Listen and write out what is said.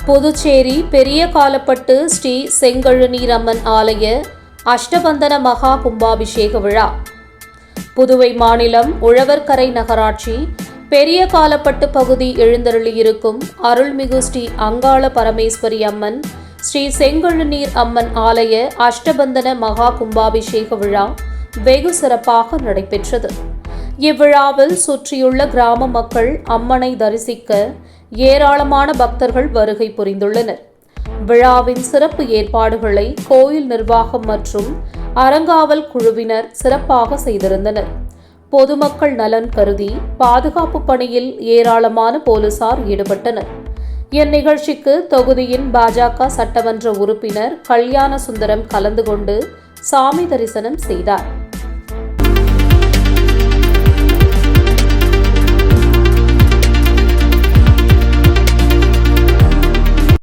புதுச்சேரி பெரிய காலப்பட்டு ஸ்ரீ செங்கழுநீர் அம்மன் ஆலய அஷ்டபந்தன மகா கும்பாபிஷேக விழா. புதுவை மாநிலம் உழவர்கரை நகராட்சி பெரிய காலப்பட்டு பகுதி எழுந்தருளியிருக்கும் அருள்மிகு ஸ்ரீ அங்காள பரமேஸ்வரி அம்மன் ஸ்ரீ செங்கழுநீர் அம்மன் ஆலய அஷ்டபந்தன மகா கும்பாபிஷேக விழா வெகு சிறப்பாக நடைபெற்றது. இவ்விழாவில் சுற்றியுள்ள கிராம மக்கள் அம்மனை தரிசிக்க ஏராளமான பக்தர்கள் வருகை புரிந்துள்ளனர். விழாவின் சிறப்பு ஏற்பாடுகளை கோயில் நிர்வாகம் மற்றும் அறங்காவல் குழுவினர் சிறப்பாக செய்திருந்தனர். பொதுமக்கள் நலன் கருதி பாதுகாப்பு பணியில் ஏராளமான போலீசார் ஈடுபட்டனர். இந்நிகழ்ச்சிக்கு தொகுதியின் பாஜக சட்டமன்ற உறுப்பினர் கல்யாண சுந்தரம் கலந்து கொண்டு சாமி தரிசனம் செய்தார்.